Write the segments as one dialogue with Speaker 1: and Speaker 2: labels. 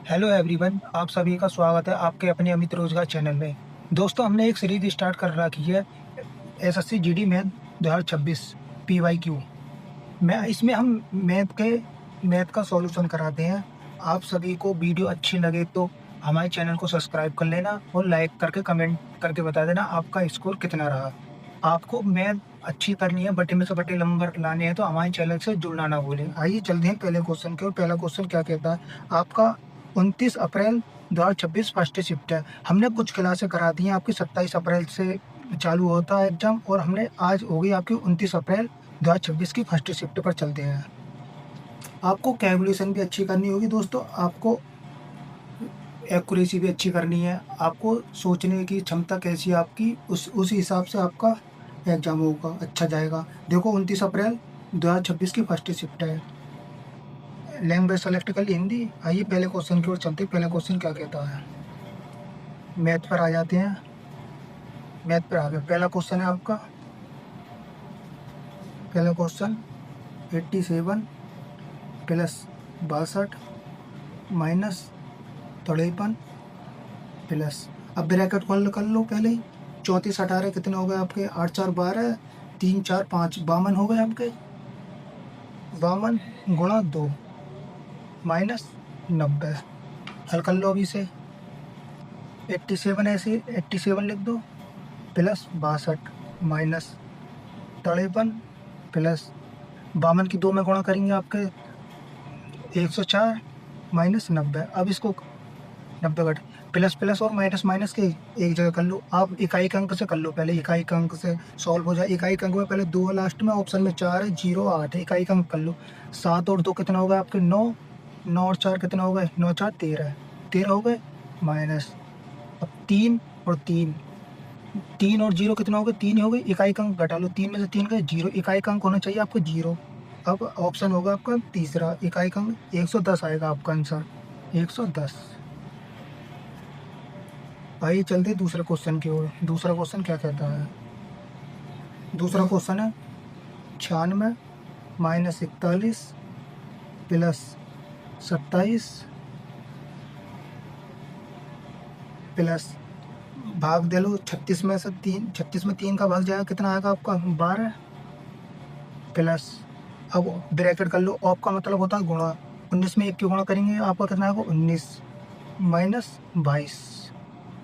Speaker 1: Hello everyone, आप सभी का स्वागत है आपके अपने अमित रोजगार चैनल में। दोस्तों, हमने एक सीरीज स्टार्ट कर रखी है एसएससी जीडी मैथ 2026 पीवाईक्यू। मैं इसमें हम मैथ का सॉल्यूशन कराते हैं। आप सभी को वीडियो अच्छी लगे तो हमारे चैनल को सब्सक्राइब कर लेना और लाइक करके कमेंट करके बता देना आपका स्कोर कितना रहा। आपको मैथ अच्छी करनी है, बटे में से बटे नंबर लाने हैं तो हमारे चैनल से जुड़ना ना भूलें। आइए चलते हैं पहले क्वेश्चन की ओर। पहला क्वेश्चन क्या कहता है? आपका 29 अप्रैल 2026 फर्स्ट शिफ्ट है। हमने कुछ क्लासें करा दी हैं आपकी। 27 अप्रैल से चालू होता है एग्जाम और हमने आज होगी आपकी 29 अप्रैल 2026 की फर्स्ट शिफ्ट पर चलते हैं। आपको कैलकुलेशन भी अच्छी करनी होगी दोस्तों, आपको एक्यूरेसी भी अच्छी करनी है, आपको सोचने की क्षमता कैसी है आपकी, उस हिसाब से आपका एग्जाम होगा, अच्छा जाएगा। देखो, 29 अप्रैल 2026 की फर्स्ट शिफ्ट है। लैंग्वेज सेलेक्ट कर ली हिंदी। आइए पहले क्वेश्चन की ओर चलते हैं। पहले क्वेश्चन क्या कहता है? मैथ पर आ जाते हैं। मैथ पर आ गए। पहला क्वेश्चन है आपका। पहला क्वेश्चन 87 प्लस 62 माइनस 53 प्लस, अब ब्रैकेट कॉल कर लो पहले ही। 34 18 कितने हो गए आपके? 8 4 12, 3 4 5 52 हो गए आपके। 52 गुणा 2 माइनस 90। हल कर लो अभी से। 87 ऐसे 87 लिख दो प्लस 62 माइनस 53 प्लस 52 की 2 में गुणा करेंगे आपके 104 माइनस 90। अब इसको 90 घट प्लस प्लस और माइनस माइनस के एक जगह कर लो। आप इकाई अंक से कर लो, पहले इकाई अंक से सॉल्व हो जाए। इकाई अंक में पहले 2 है, लास्ट में ऑप्शन में 4 है, 0 8 है। इकाई अंक कर लो। 7 और 2 कितना होगा आपके? 9। 9 और 4 कितना हो गए? 9 4 13। 13 हो गए माइनस। अब 3 और 3, 3 और 0 कितना हो गए? 3 हो गए। इकाई अंक घटा लो, 3 में से 3 गए 0। इकाई अंक होना चाहिए आपको 0। अब ऑप्शन होगा आपका तीसरा, इकाई अंक 110 आएगा आपका आंसर, 110। आइए चलते हैं दूसरे क्वेश्चन की ओर। दूसरा क्वेश्चन क्या कहता है? दूसरा क्वेश्चन है 96 माइनस 41 प्लस 27 प्लस, भाग दे लो 36 में से 3, 36 में 3 का भाग जाएगा, कितना आएगा आपका? 12 प्लस, अब ब्रैकेट कर लो। ऑफ का मतलब होता है गुणा। 19 में 1 की गुणा करेंगे आपका कितना आएगा? 19 माइनस 22।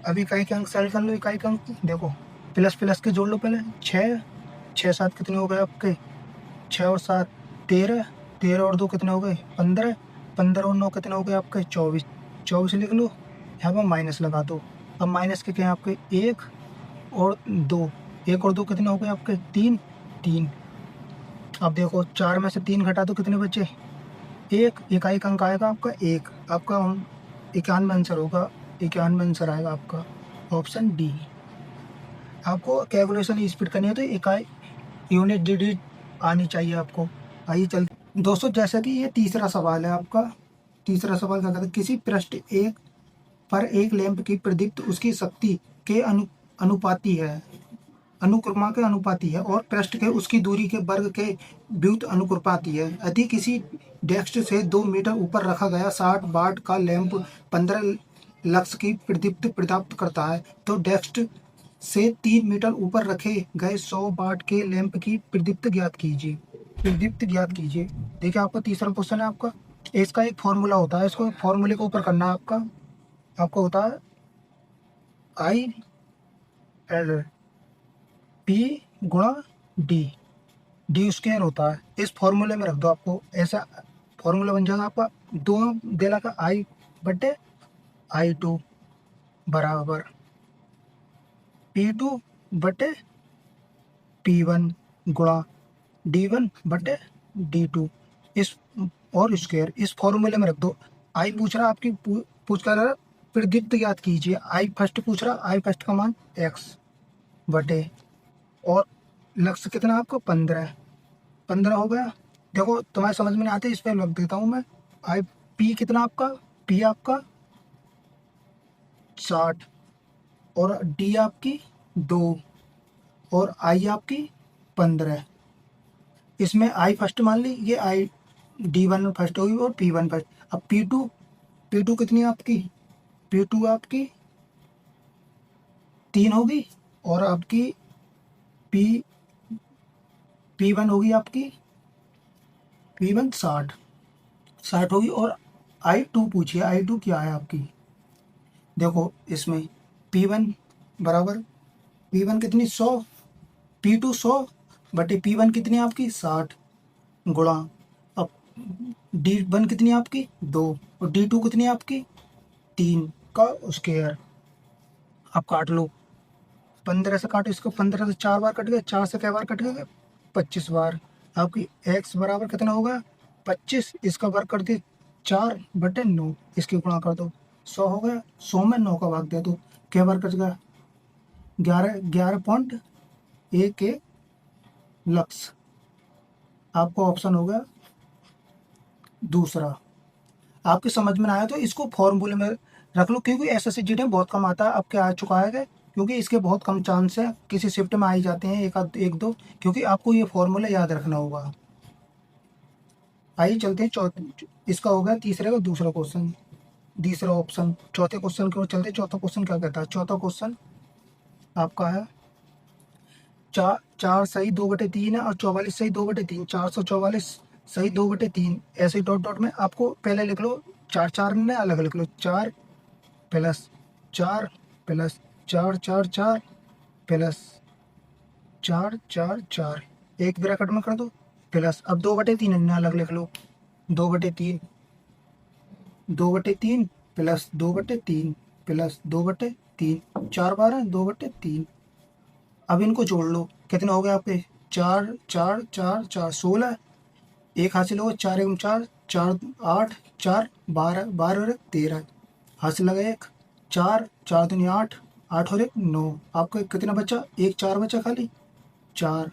Speaker 1: अभी इकाई के अंक सेल कर लो। इकाई के अंक देखो, प्लस प्लस के जोड़ लो पहले। 6 6 7 कितने हो गए आपके? 6 और 7 13। 13 और 2 कितने हो गए? 15। 15 और 9 कितने हो गए आपके? 24। 24 लिख लो, यहाँ पर माइनस लगा दो। अब माइनस के क्या है आपके? 1 और 2। 1 और 2 कितने हो गए आपके? 3 3। अब देखो, 4 में से 3 घटा दो, कितने बचे? 1। इकाई का अंक आएगा आपका 1। आपका 91 आंसर होगा। 91 आंसर आएगा आपका, ऑप्शन डी। आपको कैलकुलेशन स्पीड करनी है तो इकाई यूनिट डिजिट आनी चाहिए आपको। आइए चल दोस्तों, जैसा कि ये तीसरा सवाल है आपका। तीसरा सवाल क्या कहता है? किसी पृष्ठ एक पर एक लैंप की प्रदीप्त उसकी शक्ति के अनुपाती है, अनुक्रमा के अनुपाती है, और पृष्ठ के उसकी दूरी के वर्ग के व्युत अनुपाती है। यदि किसी डेस्क से 2 मीटर ऊपर रखा गया 60 वाट का लैंप 15 लक्स की प्रदीप्त प्राप्त करता है, तो डेस्क से 3 मीटर ऊपर रखे गए 100 वाट के लैंप की प्रदीप्त ज्ञात कीजिए। प्रदीप्त ज्ञात कीजिए। देखिए, आपका तीसरा क्वेश्चन है आपका। इसका एक फॉर्मूला होता है, इसको फॉर्मूले के ऊपर करना है आपका। आपको होता है आई एल पी गुणा डी, डी स्क्वायर होता है। इस फॉर्मूले में रख दो, आपको ऐसा फॉर्मूला बन जाएगा आपका। 2 दे का आई बटे I2 बराबर P2 बटे P1 गुणा D1 बटे D2, इस और स्क्वायर इस फॉर्मूले में रख दो। आई पूछ रहा आपकी पूछ कर रहा प्रदीप्त ज्ञात कीजिए। आई फर्स्ट पूछ रहा, आई फर्स्ट का मान x बटे, और लक्ष्य कितना आपको? 15। 15 हो गया। देखो, तुम्हारे समझ में नहीं आते, इस पर लग देता हूँ मैं। आई पी कितना आपका? पी आपका 60 और डी आपकी 2 और आई आपकी 15। इसमें आई फर्स्ट मान ली, ये आई D1 फर्स्ट होगी और P1 फर्स्ट। अब P2 P2 कितनी है आपकी? P2 आपकी 3 होगी, और आपकी P P1 होगी आपकी, P1 60 होगी। और I2 पूछिए, I2 क्या है आपकी? देखो इसमें P1 बराबर, P1 कितनी 100, P2 100 बटे P1 कितनी है आपकी 60, गुणा, अब D1 कितनी है आपकी 2, और D2 कितनी है आपकी 3 का स्क्वायर। आप काट लो, 15 से काटो इसको, 15 से 4 बार कट गया, 4 से कै बार कट गया, 25 बार। आपकी x बराबर कितना होगा 25, इसका वर्ग कर दिए 4/9, इसकी गुणा कर दो 100 हो गया, 100 में 9 का भाग दे दो, कै बार कट गया 11.1 लक्स। आपका ऑप्शन हो गया दूसरा। आपके समझ में ना आया तो इसको फॉर्मूले में रख लो, क्योंकि SSCGD में बहुत कम आता है, आपके आ चुका है, क्योंकि इसके बहुत कम चांस है, किसी शिफ्ट में आ ही जाते हैं एक दो, क्योंकि आपको ये फॉर्मूला याद रखना होगा। आइए चलते हैं इसका हो गया तीसरे का दूसरा क्वेश्चन, तीसरा ऑप्शन। चौथे क्वेश्चन की ओर चलते हैं। चौथा क्वेश्चन क्या कहता है? चौथा क्वेश्चन आपका है 4 सही 2/3 है, और 44 सही 2/3, 444 सही 2/3, ऐसे ही डॉट डॉट में आपको पहले लिख लो, 4 ने अलग लिख लो, 4 प्लस 4 प्लस 4 प्लस 4 एक ब्रैकेट में कर दो, प्लस अब 2/3 ने अलग लिख लो, 2/3 2/3 प्लस 2/3 प्लस 2/3, 4 बार है 2/3। अब इनको जोड़ लो, कितने हो गए आपके 4 16, एक हासिल होगा 4 एवं 4 4 8 4 12 12 और 1 13, हासिल लगा एक, 4 4 दूनी 8 8 और 1 9, आपको कितना बचा? एक 4 बचा खाली, 4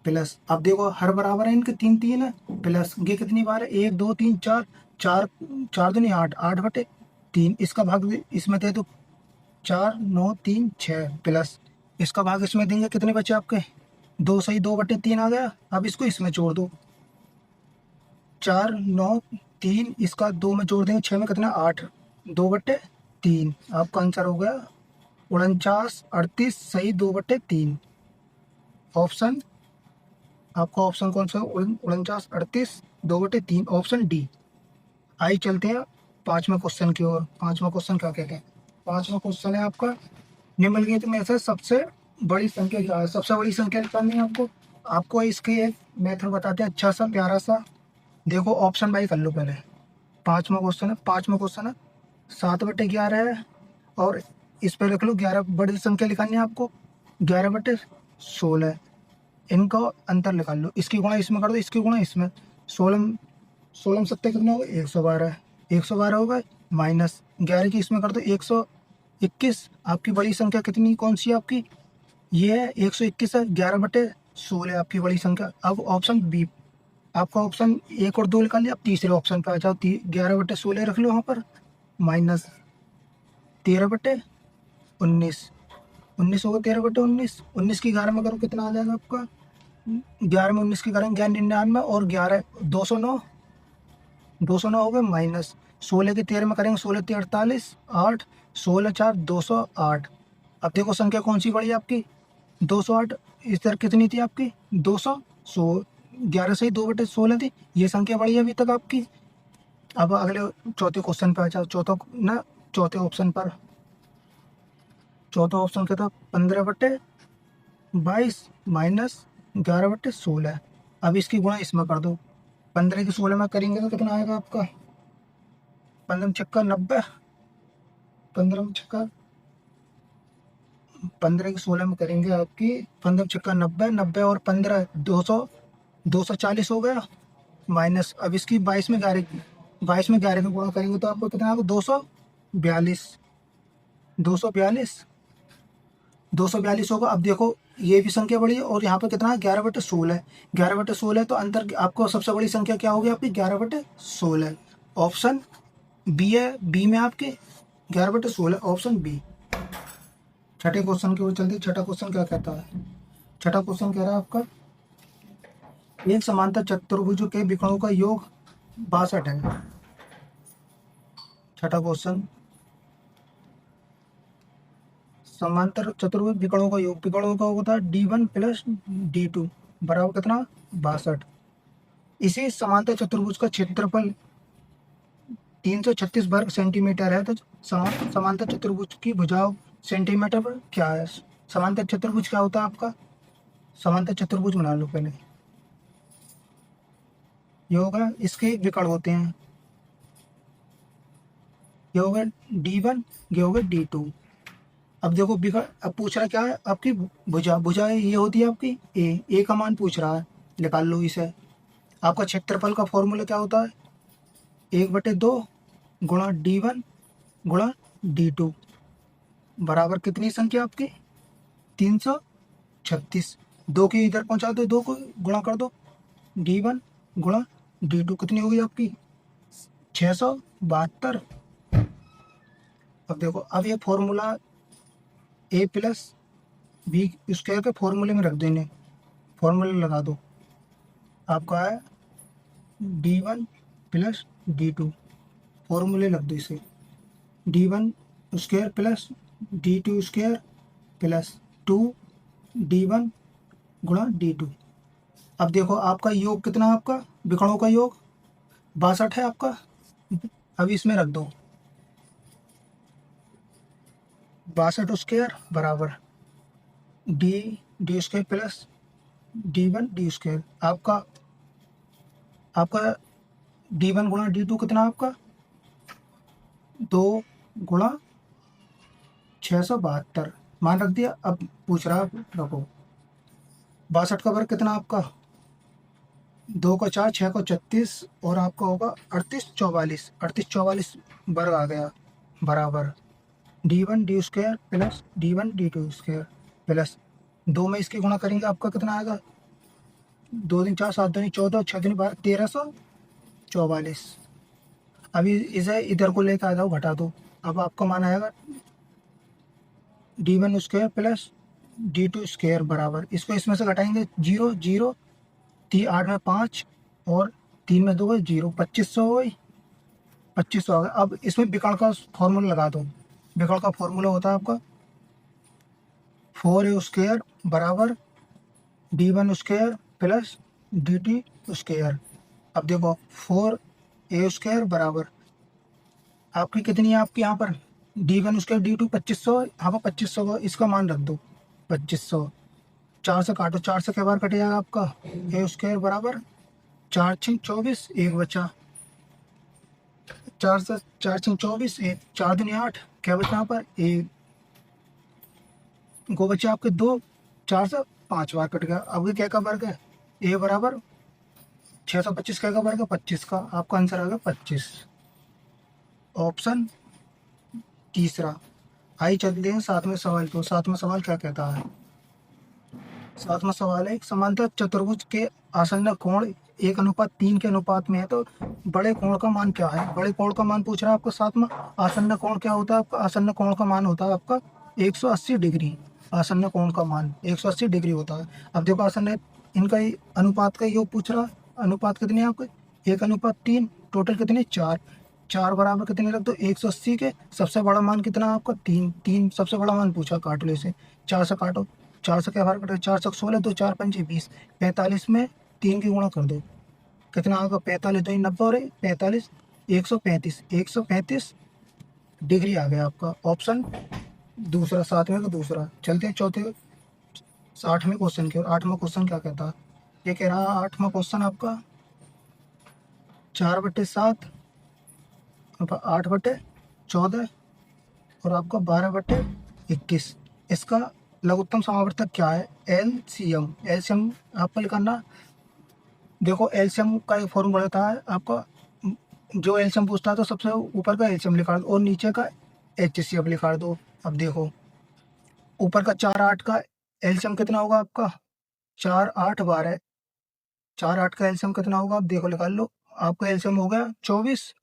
Speaker 1: प्लस, अब देखो हर बराबर है इनके, 3 3 है, प्लस ये कितनी बार है 1 2 3 4 4 4 दूनी 8 8/3, इसका भाग इसमें दे दो 4 9 3 6, प्लस इसका भाग इसमें देंगे, कितने बचे आपके 2 सही 2/3 आ गया। अब इसको इसमें जोड़ दो, 4 9 3, इसका 2 में जोड़ देंगे 6 में कितना 8, 2/3, आपका आंसर हो गया 49 38 सही 2/3। ऑप्शन, आपका ऑप्शन कौन सा? 49 38 2/3, ऑप्शन डी। आइए चलते हैं पांचवा क्वेश्चन की ओर। पांचवा क्वेश्चन क्या कहते हैं? पांचवा क्वेश्चन है आपका, निम्नलिखित में से सबसे बड़ी संख्या क्या है? सबसे बड़ी संख्या निकालनी है आपको। आपको इसके एक मेथड बताते हैं, अच्छा सा प्यारा सा। देखो ऑप्शन बाई कर लो पहले। पांचवा क्वेश्चन है 7/11 है, और इस पर लिख लो 11 बड़ी संख्या निकालनी है आपको, 11/16। इनका अंतर निकाल लो, इसकी गुणा इसमें कर दो, इसकी गुणा इसमें, 16 सत्ते कितना होगा 112, 112 होगा, माइनस 11 की इसमें कर दो 121। आपकी बड़ी संख्या कितनी कौन सी है आपकी? ये है 121 है, 11/16 आपकी बड़ी संख्या। अब ऑप्शन बी, आपका ऑप्शन 1 और 2 निकाल लिया। अब तीसरे ऑप्शन पे आ जाओ, 11/16 रख लो वहाँ पर, माइनस 13/19, 19 होगा 13/19, 19 की 11 में करो कितना आ जाएगा आपका? 11 में 19 की करेंगे 99, और 11 209, 209 हो गए, माइनस 16 की 13 में करेंगे 16 3 48 8, 16 4 208। अब देखो संख्या कौन सी बड़ी है आपकी? 208। इस तरह कितनी थी आपकी? 200, 11 से ही 2/16 थी, ये संख्या बड़ी है अभी तक आपकी। अब अगले चौथे क्वेश्चन पे आ जाओ। चौथे ऑप्शन पर, चौथा ऑप्शन क्या था? 15/22 माइनस 11/16। अब इसकी गुणा इसमें कर दो, 15 की 16 में करेंगे तो कितना आएगा आपका? 15 छक्का 90, 15 छक्का 15 की 16 में करेंगे आपकी, 15 छक्का 90, 90 और 15 240 हो गया, माइनस अब इसकी 22 में 11 का गुणा करेंगे तो आपको कितना आएगा? 242, 242 242 होगा। अब देखो ये भी संख्या बड़ी है, और यहाँ पर कितना है? 11/16, 11/16, तो अंतर आपको सबसे बड़ी संख्या क्या होगी आपकी? 11/16। ऑप्शन बी है, बी में आपके 11/16, ऑप्शन बी। छठे क्वेश्चन की ओर चलते हैं। छठा क्वेश्चन क्या कहता है? छठा क्वेश्चन कह रहा है आपका, एक समांतर चतुर्भुज के विकर्णों का योग 62 है। छठा क्वेश्चन, समांतर चतुर्भुज विकर्णों का योग, विकर्णों का होता है D1 प्लस D2 बराबर कितना, 62। इसी समांतर चतुर्भुज का क्षेत्रफल 336 वर्ग सेंटीमीटर है, तो समांतर चतुर्भुज की भुजाओं सेंटीमीटर पर क्या है। समांतर चतुर्भुज क्या होता है आपका, समांतर चतुर्भुज बना लो पहले, ये होगा इसके विकर्ण होते हैं, ये होगा D1, ये होगा D2। अब देखो विकर्ण, अब पूछ रहा क्या है आपकी भुजा, भुजा ये होती है आपकी ए का मान पूछ रहा है, निकाल लो इसे। आपका क्षेत्रफल का फॉर्मूला क्या होता है, 1/2 गुणा D1 गुणा D2 बराबर कितनी संख्या आपकी, 336। दो की इधर पहुंचा दो, दो को गुणा कर दो, D1 गुणा D2 कितनी होगी आपकी, 672। अब देखो, अब ये फॉर्मूला ए प्लस बी स्क्वायर के फॉर्मूले में रख दो, इन्हें फॉर्मूले लगा दो, आपका है D1 प्लस D2, फॉर्मूले लग दो इसे, D1 square plus D2 square plus 2D1 गुणा D2। अब देखो आपका योग कितना है, आपका विकर्णों का योग 62 है आपका। अब इसमें रख दो 62 स्क्वायर बराबर D D square plus D1 D square. आपका आपका D1 गुणा D2 कितना आपका, 2 गुणा 672 मान रख दिया। अब पूछ रहा रखो 62 का वर्ग कितना आपका, 2 का 4, 6 का 36 और आपका होगा 38 44 वर्ग आ गया बराबर D1 D square plus D1 D2 square plus 2 में इसकी गुणा करेंगे आपका कितना आएगा, 2 दिन 4 7 दूनी 14 6 दूनी 12 1344। अभी इसे इधर को लेकर आ जाओ, घटा दो। अब आपका मान आएगा D1 square plus D2 square बराबर, इसको इसमें से घटाएंगे 0 0, 8 में 5 और 3 में 2 0, 2500 हो गई, 2500 आ गया। अब इसमें विकर्ण का फॉर्मूला लगा दो, विकर्ण का फॉर्मूला होता है आपका 4a स्क्वायर बराबर D1 square plus DT square. अब देखो 4a स्क्वायर बराबर आपकी कितनी है, आपकी यहाँ पर D1 स्क्वायर D2 2500, यहाँ पर 2500 का इसका मान रख दो 2500। 4 से काटो, 4 से क्या बार कट जाएगा आपका, a स्क्वायर बराबर 4 6 24, एक बचा, 4 से 4 6 24, एक 4 दूनी 8, क्या बचा यहाँ पर एक, गो बचे आपके 2, 4 से 5 बार कट गया। अब ये क्या का वर्ग है, a बराबर 625 क्या का वर्ग है 25 का, आपका आंसर आ गया 25, ऑप्शन तीसरा। आइए चलते हैं सातवें सवाल को। सातवां सवाल क्या कहता है, सातवां सवाल है, एक समांतर चतुर्भुज के आसन्न कोण 1:3 के अनुपात में है, तो बड़े कोण का मान क्या है। बड़े कोण का मान पूछ रहा है आपको सातवां। आसन्न कोण क्या होता है आपका, आसन्न कोण का मान होता है आपका 180 डिग्री। आसन्न कोण का मान 180 डिग्री होता है। अब देखो आसन्न इनका ही अनुपात का योग पूछ रहा है, अनुपात कितने हैं आपके 1:3, टोटल कितने 4, 4 बराबर कितने रख दो 180 के, सबसे बड़ा मान कितना है आपका 3, 3 सबसे बड़ा मान पूछा, काट लो इसे, 4 से काटो, 4 से क्या बार कटे 4 से 16, 2 4 पंजे 20, 45 में 3 की गुणा कर दो कितना आएगा 45 2 90 और 45 135, 135 डिग्री आ गया आपका, ऑप्शन दूसरा, सातवें का दूसरा। चलते हैं चौथे 8वें क्वेश्चन की ओर। 8वां क्वेश्चन क्या कहता है, ये कह रहा है 8वां क्वेश्चन आपका 4/7, 8/14 और आपका 12/21, इसका लघुत्तम समावर्तक क्या है, एलसीएम। एलसीएम आपको निकालना, देखो एलसीएम का एक फॉर्मूला होता है आपका, जो एलसीएम पूछता है तो सबसे ऊपर का एलसीएम लिखा दो और नीचे का एचसीएफ लिखा दो। अब देखो ऊपर का 4 8 का एलसीएम कितना होगा आपका, 4 8 12, 4 8 का एलसीएम कितना होगा, आप देखो निकाल लो, आपका एलसीएम हो गया 24,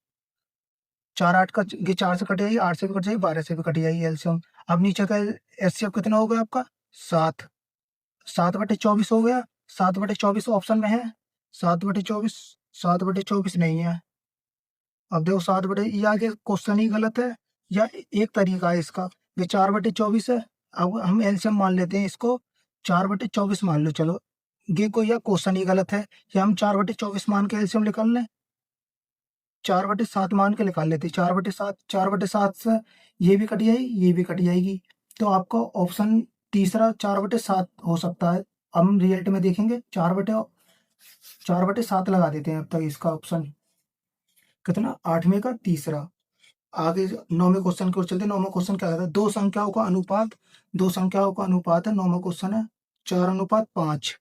Speaker 1: 4 8 का ये 4 से कट जाएगी, 8 से भी कट जाएगी, 12 से भी कट जाएगी एलसीएम। अब नीचे का एचसीएफ कितना होगा आपका 7, 7/24 हो गया, 7/24 ऑप्शन में है, 7/24, 7/24 नहीं है, अब देखो 7 बटे, ये आगे क्वेश्चन ही गलत है या एक तरीका है इसका। ये 4/24 है। अब हम एलसीएम मान लेते हैं इसको, 4/24 मान लो। चलो, ये कोई या क्वेश्चन ही गलत है, या हम 4/24 मान के एलसीएम निकाल लें। 4/7 मान के निकाल लेते, 4/7, 4/7 से ये भी कट जाएगी, ये भी कट जाएगी। तो आपका ऑप्शन तीसरा 4/7 हो सकता है। हम रिजल्ट में देखेंगे, 4/7 लगा देते हैं अब तक इसका ऑप्शन। कितना? 8वें का तीसरा। आगे 9वें क्वेश्चन की ओर चलते हैं। 9वां क्वेश्चन क्या कहता है? दो संख्याओं का अनुपात, दो संख्याओं का अनुपात है। 9वां क्वेश्चन है 4:5।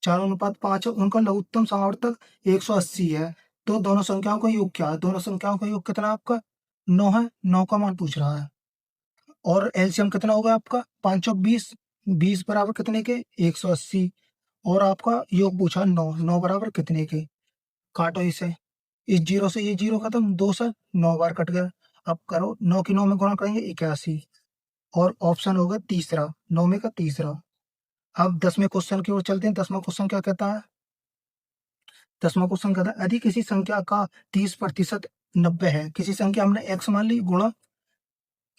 Speaker 1: 4:5 है, उनका लघुत्तम सामर्थ्य 180 है। तो दोनों संख्याओं का योग क्या है? दोनों संख्याओं का योग कितना आपका? 9 है। 9 का मान पूछ रहा है। और एलसीएम कितना होगा आपका? 5 और 20। 20 बराबर कितने के? 180। और आपका योग पूछा 9। 9 बराबर कितने के? काटो इसे। इस जीरो से ये जीरो खत्म, 2 से 9 बार कट गया। अब करो, 9 की 9 में गुणा करेंगे 81। और ऑप्शन होगा तीसरा, 9वें का तीसरा। अब 10वें क्वेश्चन की ओर चलते हैं। 10वां क्वेश्चन क्या कहता है? 10वां क्वेश्चन कहता है, यदि किसी संख्या का 30% 90 है, किसी संख्या हमने x मान ली, गुणा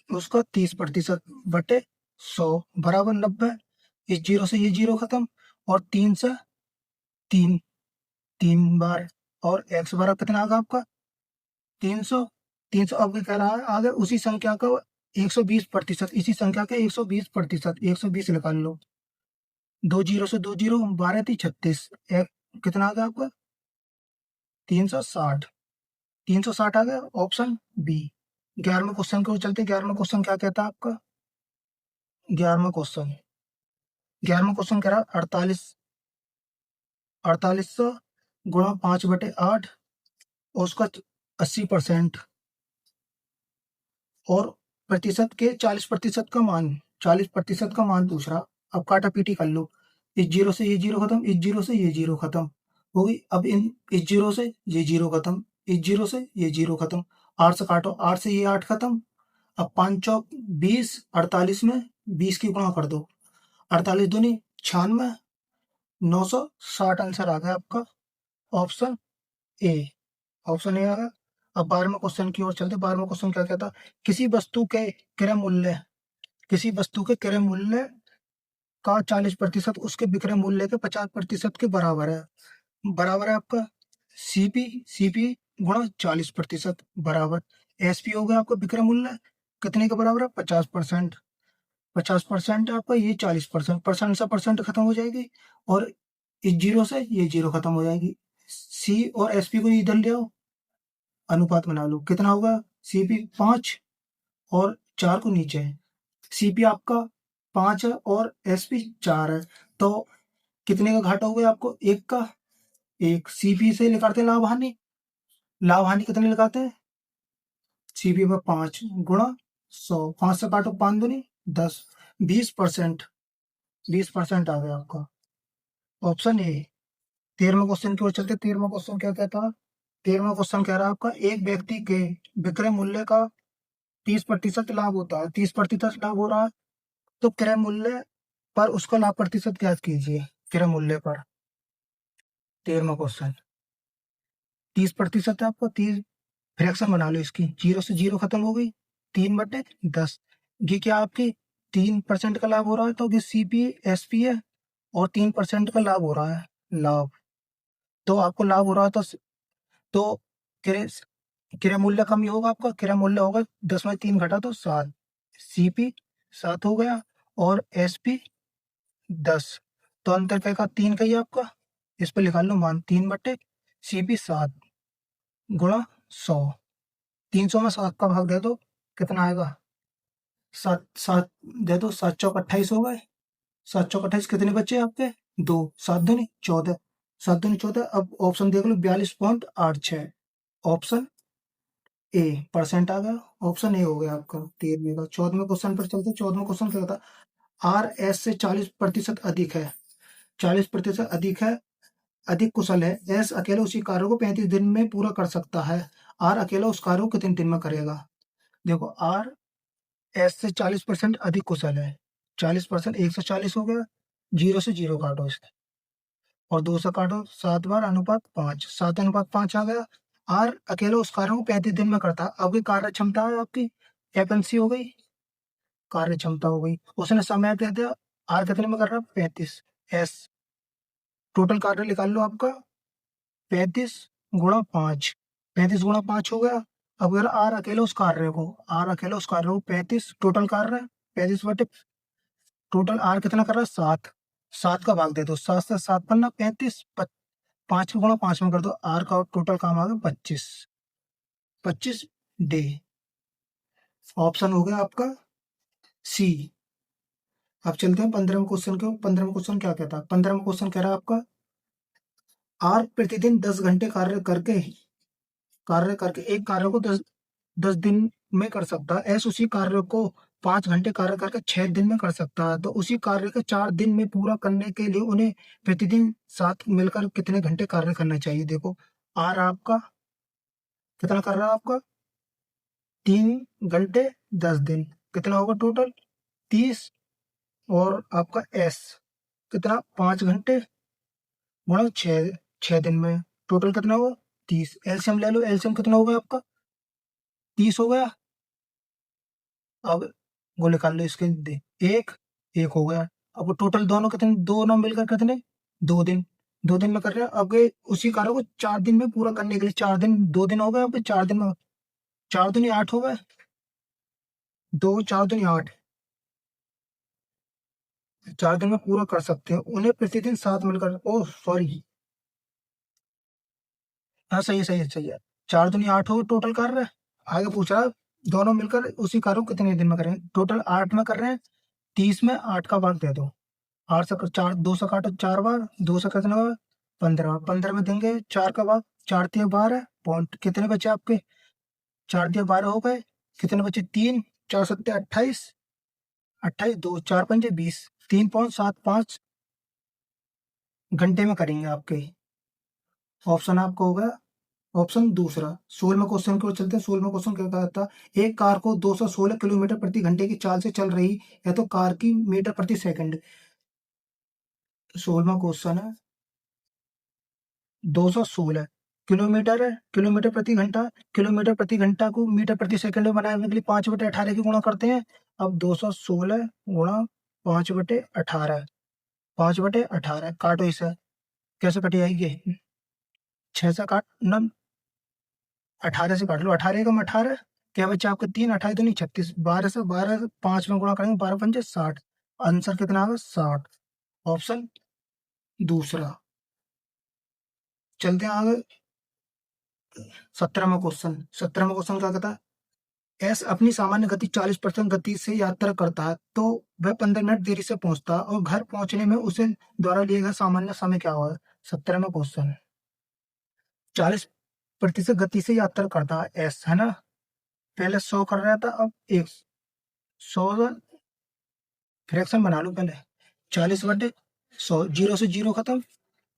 Speaker 1: उसका 30% बटे 100 बराबर 90। इस जीरो से ये जीरो खत्म, और 3 से 3, 3 बार। और x बराबर कितना आ गया आपका? 300। 300 अब क्या कह रहा है आगे? उसी संख्या का 120%, इसी संख्या के 120%, 120 निकाल लो। 2 जीरो से 2 जीरो, 12 थी 36। कितना आ गया आपका? 360। 360 आ गया, ऑप्शन बी। 11वें क्वेश्चन को चलते। 11वां क्वेश्चन क्या कहता है आपका? 11वां क्वेश्चन कह रहा है 4800 गुणा 5/8 और उसका 80% और प्रतिशत के 40% का मान, 40% का मान पूछ रहा। अब काटा पीटी कर लो। इस जीरो से ये जीरो खत्म, इस जीरो से ये जीरो खत्म हो गई। अब इस जीरो से ये जीरो खत्म, इस जीरो से ये जीरो खत्म। 8 से काटो, 8 से ये 8 खत्म। अब 5 चौक 20, 48 में 20 की गुणा कर दो। 48 दूनी 96, 960 आंसर आ गया आपका, ऑप्शन ए। ऑप्शन ए आ गया। अब 12वें क्वेश्चन की ओर चलते। 12वां क्वेश्चन क्या कहता? किसी वस्तु के क्रय मूल्य, किसी वस्तु के क्रय मूल्य का 40% उसके विक्रय मूल्य के 50% के बराबर है। बराबर है आपका सीपी, सीपी गुणा 40% बराबर एसपी हो गया आपका विक्रय मूल्य कितने के बराबर है? 50%। 50% आपका ये 40%, परसेंट से परसेंट खत्म हो जाएगी, और इस जीरो से ये जीरो खत्म हो जाएगी। सी और एसपी को इधर ले आओ, अनुपात बना लो। कितना होगा? सीपी 5 और 4 को नीचे है। सीपी आपका 5 है और एसपी 4 है। तो कितने का घाटा हो गया आपको? 1 का। 1 सीपी से निकालते हैं लाभ हानि। लाभ हानि कितने लगाते हैं? सीपी में 5 गुणा 100। 5 से काटो, 5 दूनी 10, 20%। 20% आ गया आपका, ऑप्शन ए। 13वें क्वेश्चन की ओर चलते। 13वां क्वेश्चन क्या कहता है? 13वां क्वेश्चन कह रहा है आपका, एक व्यक्ति के विक्रय मूल्य का 30% लाभ होता है। 30% लाभ हो रहा है, तो क्रय मूल्य पर उसका लाभ प्रतिशत ज्ञात कीजिए। क्रय मूल्य पर 13वां क्वेश्चन 30% है आपको। 30 फ्रैक्शन बना लो इसकी, जीरो से जीरो खत्म हो गई, 3/10। ये क्या आपकी 3% का लाभ हो रहा है, तो ये सीपी एसपी है, और 3% का लाभ हो रहा है, लाभ। तो आपको लाभ हो रहा है, तो क्रय क्रय मूल्य कम ही होगा आपका। क्रय मूल्य होगा 10 में 3 घटा तो 7, सीपी 7 हो गया, और एसपी 10। तो अंतर क्या का 3 का ही आपका, इस पर निकाल लो मान। 3/सीपी 7 गुणा 100। 300 में 7 का भाग दे दो, कितना आएगा? 7 7 दे दो, 7 चौक 28 हो गए। 7 चौक 28 कितने बचे आपके? 2। 7 दूनी 14, 7 दूनी 14। अब ऑप्शन देख लो, 42.86, ऑप्शन ए। परसेंट आ गया, ऑप्शन ए हो गया आपका 13वें का। 14वें क्वेश्चन पर चलते। 14वां क्वेश्चन क्या था? आर एस से 40% अधिक है, 40% अधिक है, अधिक कुशल है। एस अकेले उसी कार्य को 35 दिन में पूरा कर सकता है। आर अकेला उस कार्य को कितने दिन में करेगा? देखो, आर एस से 40% अधिक कुशल है। 40%, 140 हो गया, जीरो से जीरो काटो इसके, और 2 से काटो 7 बार, अनुपात 5, 7/5 आ गया। आर अकेला उस कार्य को 35 दिन में करता है। अब ये कार्य क्षमता है आपकी, एफएनसी हो गई, कार्य क्षमता हो गई। उसने समय दे दिया, आर कितने में कर रहा है, 35। एस टोटल कार्य निकाल लो आपका, 35 × 5, 35 × 5 हो गया। अब अगर आर अकेले उस कार्य को, 35 टोटल कार्य, 35 बटे टोटल आर कितना कर रहा है, 7। 7 का भाग दे दो, 7 से 7 पन्ना 35, 5 को गुणा 5 में कर दो, आर का टोटल काम आ गया 25। 25 डे। ऑप्शन हो गया आपका सी। अब चलते हैं 15वें क्वेश्चन के। 15वां क्वेश्चन क्या कहता है, 15वां क्वेश्चन कह रहा है आपका, आर प्रतिदिन 10 घंटे कार्य करके एक कार्य को 10 दिन में कर सकता है। एस उसी कार्य को 5 घंटे कार्य करके 6 दिन में कर सकता है। तो उसी कार्य को 4 दिन में पूरा करने के लिए उन्हें प्रतिदिन साथ मिलकर कितने घंटे कार्य करना चाहिए। देखो, आर आपका कितना कर रहा है आपका, 3 घंटे 10 दिन, कितना होगा टोटल, 30। और आपका एस कितना, 5 घंटे गुणा 6 दिन में, टोटल कितना होगा, 30। एलसीएम ले लो, एलसीएम कितना होगा आपका, 30 हो गया। अब वो निकाल लो इसके दे, एक एक हो गया। अब टोटल दोनों कितने, दोनों मिलकर कितने, 2 दिन। 2 दिन में कर रहे हैं। अब ये उसी कार्य को 4 दिन में पूरा करने के लिए, 4 दिन, 2 दिन हो गए, अब 4 दिन में 4 दूनी 8 हो गए, 2 4 दूनी 8, 4 दिन में पूरा कर सकते हैं। उन्हें प्रतिदिन साथ मिलकर, ओ सॉरी, हाँ सही है, सही है, सही है। 4 दूनी 8 हो टोटल कर रहे हैं। आगे पूछ रहा है, दोनों मिलकर उसी कार्य को कितने दिन में करें, टोटल 8 में कर रहे हैं। 30 में 8 का भाग दे दो, 8 से 4, 2 से काटो 4 बार, 2 से कितना होगा, 15। 15 में देंगे 4 का भाग, 4 तिया 12 पॉइंट, कितने बचे आपके, 4 तिया 12 हो गए, कितने बचे, 3, 4 सत्ते 28, 28, 2 4 पंजे 20, 3.75 घंटे में करेंगे आपके। ऑप्शन आपका होगा ऑप्शन दूसरा। 16वें क्वेश्चन की ओर चलते हैं। 16वां क्वेश्चन क्या कहता है, एक कार को 216 किलोमीटर प्रति घंटे की चाल से चल रही है तो कार की मीटर प्रति सेकंड। 16वां क्वेश्चन है, 216 किलोमीटर है, किलोमीटर प्रति घंटा, किलोमीटर प्रति घंटा को मीटर प्रति सेकंड में बनाने के लिए 5/18 की गुणा करते हैं। अब 216 गुणा 5/18, 5/18 काटो इसे, कैसे कट जाएगी, 6 से काट न, 18 से काट लो, 18 कम 18, क्या बच्चा आपका 3, 28 दूनी 36, 12 से 5 में गुणा करेंगे, 12 पंजे 60, आंसर कितना आएगा 60। ऑप्शन दूसरा। चलते हैं आगे। 17वां क्वेश्चन। 17वां क्वेश्चन क्या कहता है, एस अपनी सामान्य गति 40% गति से यात्रा करता है तो वह 15 मिनट देरी से पहुंचता है और घर पहुंचने में उसे द्वारा लिया गया सामान्य समय क्या होगा। 17वां क्वेश्चन, 40% गति से यात्रा करता है एस, है ना, पहले 100 कर रहा था, अब 100 फ्रैक्शन बना लो पहले, 40/100, 0 से 0 खत्म,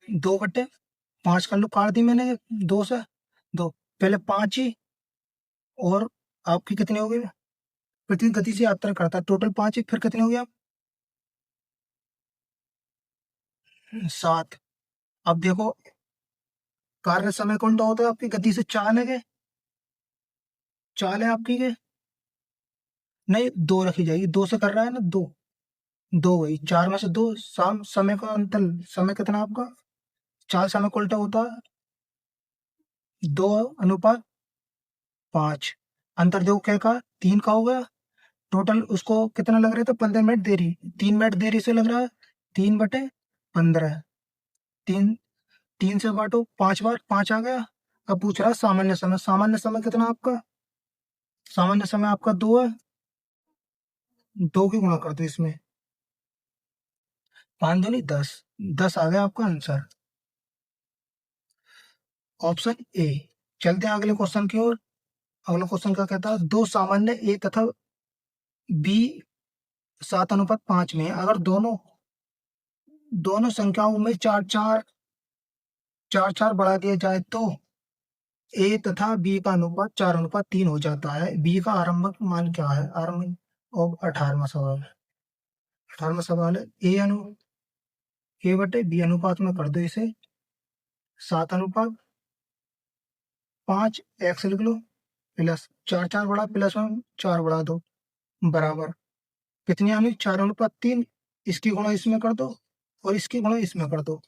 Speaker 1: 2/5 कर लो, काट दी मैंने 2 से 2, पहले 5 ही, और आपकी कितनी हो गई, प्रति गति से यात्रा करता है, टोटल 5 ही, फिर कितनी हो गई आप, 7। अब देखो, कार्य समय कौन सा होता है आपकी गति से, चाल है के, चाल है आपकी के, नहीं 2 रखी जाएगी, 2 से कर रहा है ना, 2, 2 वही, 4 में से 2, शाम समय का अंतर, समय कितना आपका, चाल समय को उल्टा होता है, 2:5, अंतर देखो क्या का, 3 का हो गया। टोटल उसको कितना लग रहा था, 15 मिनट देरी, 3 मिनट देरी से लग रहा है, 3/15, 3, 3 से बांटो 5 बार, 5 आ गया। अब पूछ रहा है सामान्य समय, सामान्य समय कितना आपका, सामान्य समय आपका 2 है, 2 की गुणा कर दो इसमें, 5 दूनी 10, 10 आ गया आपका आंसर, ऑप्शन ए। चलते हैं अगले क्वेश्चन की ओर। अगला क्वेश्चन क्या कहता है, दो सामान्य ए तथा बी 7:5 में अगर दोनों दोनों संख्याओं में चार चार बढ़ा दिया जाए तो ए तथा बी का अनुपात 4:3 हो जाता है। बी का आरंभिक मान क्या है, आरंभिक, और 18वां सवाल है, ए बटे बी अनुपात में कर दो इसे, 7:5, 5 एक्स लिख लो प्लस 4 4 बढ़ा प्लस 1 4 बढ़ा दो बराबर कितनी आनी 4:3। इसकी गुणा इसमें कर दो और इसकी गुणा इसमें कर दो।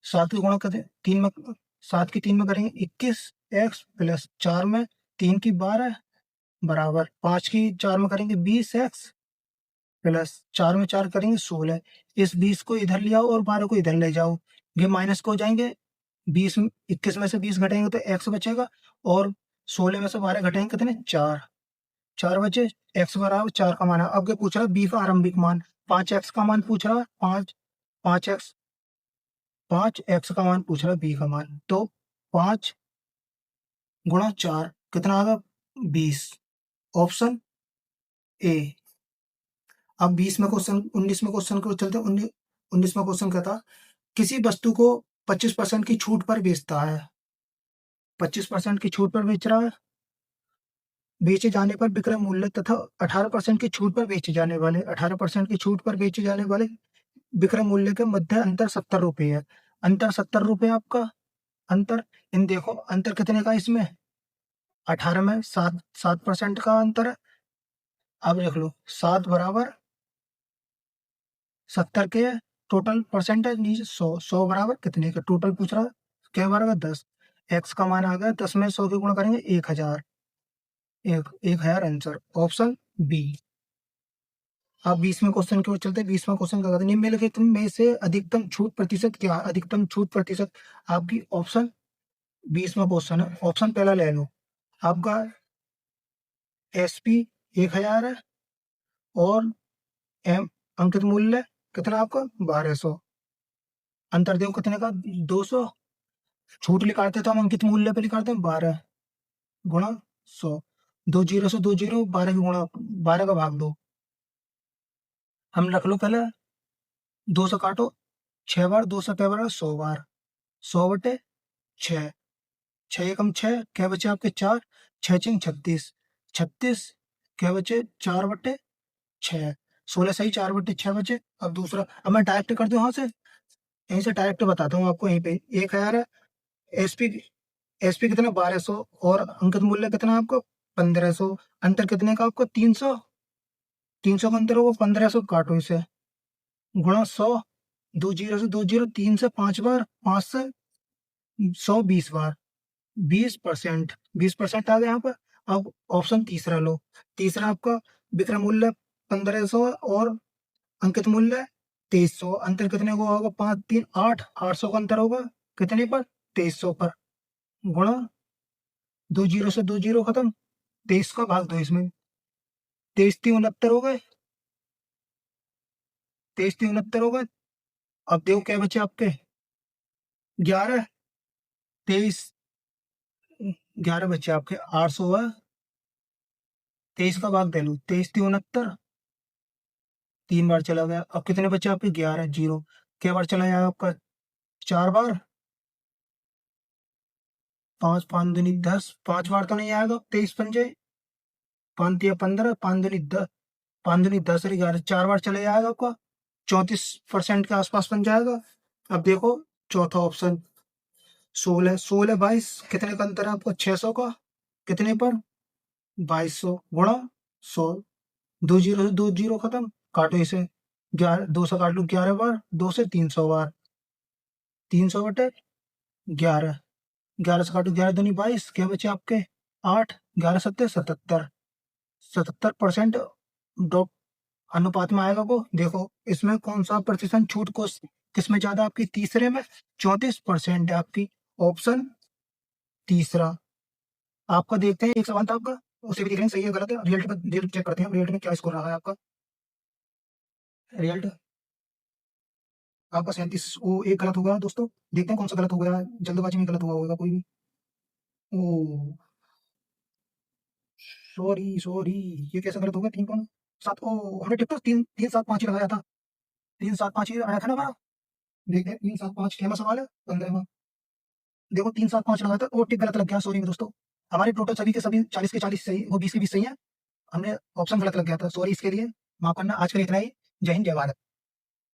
Speaker 1: 7 की गुणा करते 3 में 7 की 3 में करेंगे 21 एक्स प्लस 4 में 3 की 12 बराबर 5 की 4 में करेंगे 20 एक्स प्लस 4 में 4 करेंगे 16। इस 20 को इधर ले आओ और 12 को इधर ले जाओ, ये माइनस को हो जाएंगे। 21 में से 20 घटेंगे तो एक्स बचेगा और 16 में से 12 घटेंगे कितने 4 4 बचे। एक्स बराबर 4 का मान है। अब क्या पूछ रहा है बी का आरंभिक मान 5 एक्स का मान पूछ रहा है 5 एक्स का मान पूछ रहा है बी का मान। तो 5 गुणा 4 कितना आ गया 20 ऑप्शन ए। अब 20 में क्वेश्चन 19 में क्वेश्चन को चलते 19 में क्वेश्चन कहता किसी वस्तु को 25% की छूट पर बेचता है। 25% की छूट पर बेच रहा है। बेचे जाने पर विक्रय मूल्य तथा 18% की छूट पर बेचे जाने वाले 18% की छूट पर बेचे जाने वाले विक्रय मूल्य के मध्य अंतर 70 रुपये है। अंतर 70 रुपये आपका अंतर। इन देखो अंतर कितने का इसमें 18 में 7% का अंतर है। अब देख लो 7 बराबर 70 के टोटल परसेंटेज नीचे 100 बराबर कितने का टोटल पूछ रहा है क्या बराबर 10। एक्स का मान आ गया 10 में 100 की गुणा करेंगे 1000 1000 आंसर ऑप्शन बी। अब 20वें क्वेश्चन की ओर चलते हैं। 20वां क्वेश्चन का निम्नलिखित में से अधिकतम छूट प्रतिशत क्या है। अधिकतम छूट प्रतिशत आपकी ऑप्शन 20वां क्वेश्चन है। ऑप्शन पहला ले लो आपका एसपी 1000 है और एम अंकित मूल्य कितना आपका 1200। अंतर देखो कितने का 200। छूट निकालते तो हम अंकित मूल्य पे निकालते हैं 12 गुणा 100। 2 जीरो से 2 जीरो 12 की गुणा 12 का भाग 2। हम रख लो पहले 2 से काटो 6 बार 2 से क्या बार 100 बार 100 बटे 6 6 एकम 6 क्या बचे आपके 4 6 चिंग 36 36 क्या बचे 4 बटे 6 16 सही 4 बटे 6 बचे। अब दूसरा अब मैं डायरेक्ट कर दूं यहाँ से यहीं से डायरेक्ट बताता हूँ आपको यहीं पे 1000 है। एसपी एसपी कितना 1200 और अंकित मूल्य कितना आपको 1500। अंतर कितने का आपको 300 300 का अंतर होगा 1500 काटो इसे गुणा 100 2 जीरो से 2 जीरो 3 से 5 बार 5 से 100 20 बार 20% 20% आ गया यहाँ पर। अब ऑप्शन तीसरा लो। तीसरा आपका विक्रय मूल्य 1500 और अंकित मूल्य 2300। अंतर कितने को होगा 5 3 8 800 का अंतर होगा कितने पर 2300 पर गुणा 2 जीरो से 2 जीरो खत्म 23 का भाग 2 इसमें 23 3 69 हो गए 23 3 69 हो गए। अब देखो क्या बचे आपके 11 23 11 बचे आपके 800 है। 23 का भाग दे लो 23 3 69 3 बार चला गया। अब कितने बचे आपके 11 जीरो क्या बार चला जाएगा आपका 4 बार 5 5 दूनी 10 5 बार तो नहीं आएगा 23 पंजे 5 तिया 15 5 दूनी 10 5 दूनी 10 और 11 4 बार चले जाएगा आपका 34% के आसपास बन जाएगा। अब देखो चौथा ऑप्शन 16 16 22 कितने का अंतर है आपको 600 का कितने पर 2200 गुणा 100 2 जीरो से 2 जीरो खत्म काटो इसे 11 2 से काट लो 11 बार 2 से 300 बार 300 बटे 11 11 से काटो 11 दूनी 22 क्या बचे आपके 8 11 सत्ते 77 77% ड्रॉप अनुपात में आएगा। को देखो इसमें कौन सा प्रतिशत छूट को किसमें ज्यादा आपकी तीसरे में 34% है आपकी ऑप्शन तीसरा। आपका देखते हैं एक सवाल था आपका उसे भी देख लें सही है गलत है। रिजल्ट चेक करते हैं रिजल्ट में क्या स्कोर रहा है आपका। रिजल्ट आपका 37 वो एक गलत होगा दोस्तों। देखते हैं कौन सा गलत हो गया जल्दबाजी में गलत हुआ होगा कोई भी। ओ सॉरी सॉरी ये कैसे गलत हो गया 3.7 ओ हमने टिक तो 3 3 7 5 ही लगाया था 3 7 5 ही आया था ना हमारा। देखते हैं 3 7 5 क्या सवाल है 15वां। देखो 3 7 5 लगाया था और टिक गलत लग गया सॉरी दोस्तों। हमारे टोटल सभी के सभी 40 के 40 सही वो 20 के 20 सही है। हमने ऑप्शन गलत लग गया था सॉरी इसके लिए माफ करना। आज के लिए इतना ही। जय हिंद जय भारत।